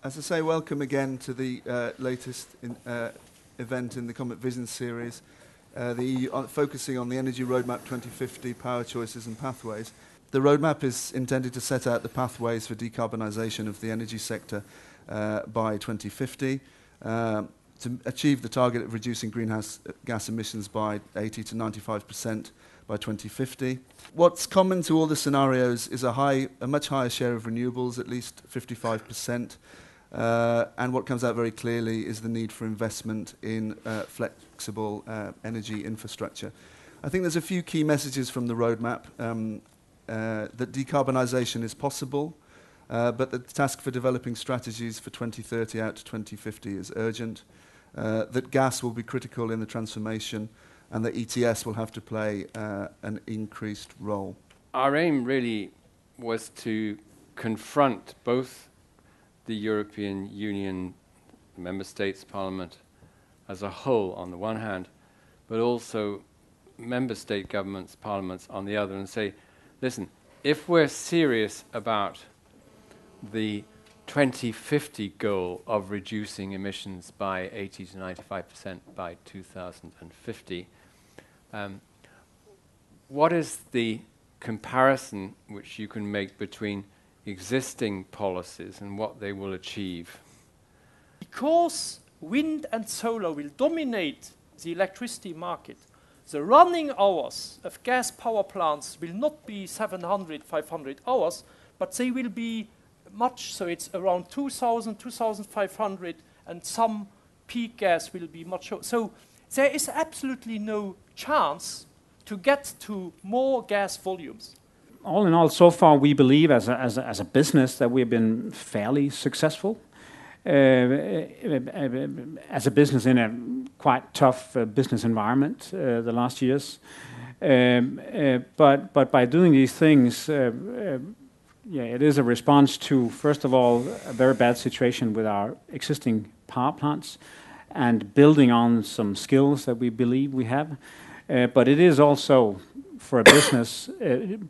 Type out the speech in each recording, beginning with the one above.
As I say, welcome again to the latest event in the Comet Vision series, focusing on the Energy Roadmap 2050, power choices and pathways. The roadmap is intended to set out the pathways for decarbonisation of the energy sector by 2050, to achieve the target of reducing greenhouse gas emissions by 80 to 95% by 2050. What's common to all the scenarios is a much higher share of renewables, at least 55%. And what comes out very clearly is the need for investment in flexible energy infrastructure. I think there's a few key messages from the roadmap, that decarbonisation is possible, but the task for developing strategies for 2030 out to 2050 is urgent, that gas will be critical in the transformation, and that ETS will have to play an increased role. Our aim really was to confront both the European Union, member states, Parliament as a whole on the one hand, but also member state governments, parliaments on the other, and say, listen, if we're serious about the 2050 goal of reducing emissions by 80 to 95% by 2050, what is the comparison which you can make between existing policies and what they will achieve? Because wind and solar will dominate the electricity market, the running hours of gas power plants will not be 700, 500 hours, but they will be much, so it's around 2,000, 2,500, and some peak gas will be much. So there is absolutely no chance to get to more gas volumes. All in all, so far we believe as a business that we've been fairly successful. As a business in a quite tough business environment the last years. But by doing these things, it is a response to, first of all, a very bad situation with our existing power plants and building on some skills that we believe we have. But it is also, for a business,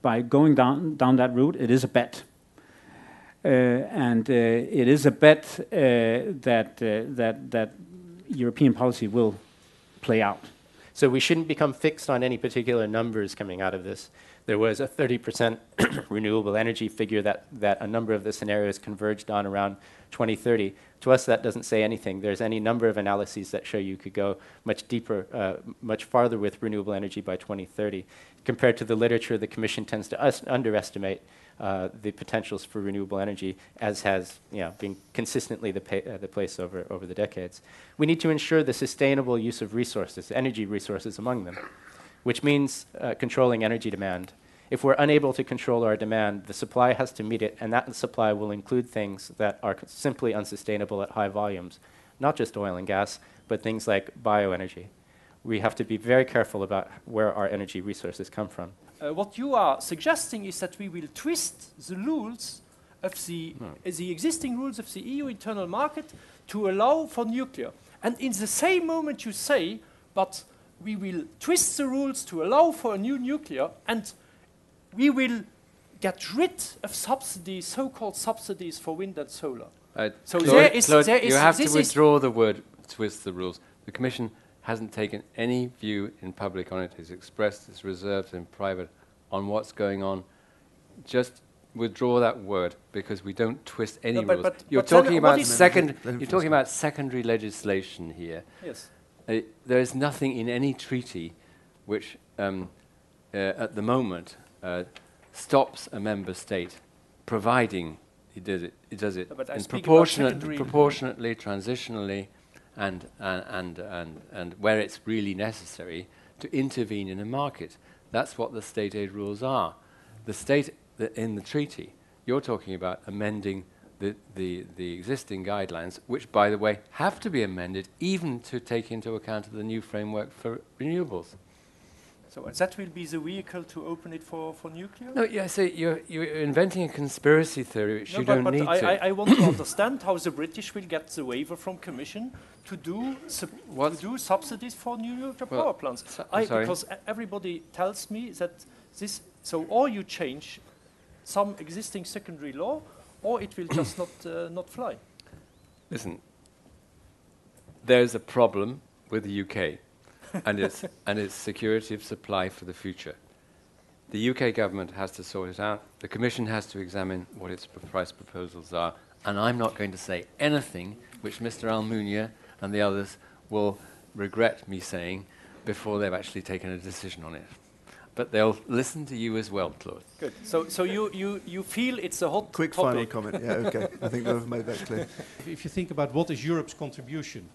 by going down that route, it is a bet. And it is a bet that European policy will play out. So we shouldn't become fixed on any particular numbers coming out of this. There was a 30% renewable energy figure that a number of the scenarios converged on around 2030. To us, that doesn't say anything. There's any number of analyses that show you could go much deeper, much farther with renewable energy by 2030. Compared to the literature, the Commission tends to underestimate the potentials for renewable energy, as has been consistently the place over the decades. We need to ensure the sustainable use of resources, energy resources among them, which means controlling energy demand. If we're unable to control our demand, the supply has to meet it, and that supply will include things that are simply unsustainable at high volumes, not just oil and gas, but things like bioenergy. We have to be very careful about where our energy resources come from. What you are suggesting is that we will twist the rules of the existing rules of the EU internal market to allow for nuclear. And in the same moment you say, but we will twist the rules to allow for a new nuclear, and we will get rid of subsidies, so-called subsidies for wind and solar. So Claude, you have to withdraw the word twist the rules. The Commission hasn't taken any view in public on it. It's expressed its reserves in private on what's going on. Just withdraw that word, because we don't twist any rules. You're talking about secondary legislation here. Yes. There is nothing in any treaty which, at the moment, stops a member state providing it does it in proportionately, transitionally, and where it's really necessary to intervene in a market. That's what the state aid rules are. The state in the treaty, you're talking about amending the existing guidelines, which, by the way, have to be amended even to take into account the new framework for renewables. So that will be the vehicle to open it for nuclear? No, yeah, so you're inventing a conspiracy theory which you don't need to. I want to understand how the British will get the waiver from Commission to do subsidies for new nuclear power plants. Because everybody tells me that this, so or you change some existing secondary law, or it will just not fly. Listen, there's a problem with the UK and its security of supply for the future. The UK government has to sort it out. The Commission has to examine what its price proposals are. And I'm not going to say anything which Mr. Almunia and the others will regret me saying before they've actually taken a decision on it. But they'll listen to you as well, Claude. Good. So you feel it's a hot Quick topic. final comment. Yeah, okay. I think we've made that clear. If you think about what is Europe's contribution,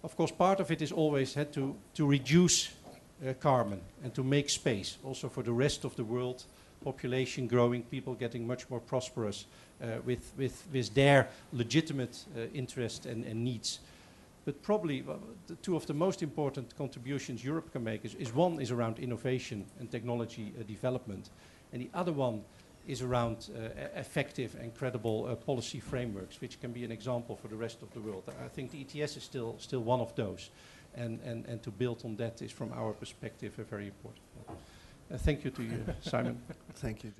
of course, part of it is always had to reduce carbon and to make space, also for the rest of the world, population growing, people getting much more prosperous with their legitimate interest and needs. But probably the two of the most important contributions Europe can make is one is around innovation and technology development, and the other one is around effective and credible policy frameworks, which can be an example for the rest of the world. I think the ETS is still one of those, and to build on that is, from our perspective, a very important one. Thank you to you, Simon. Thank you.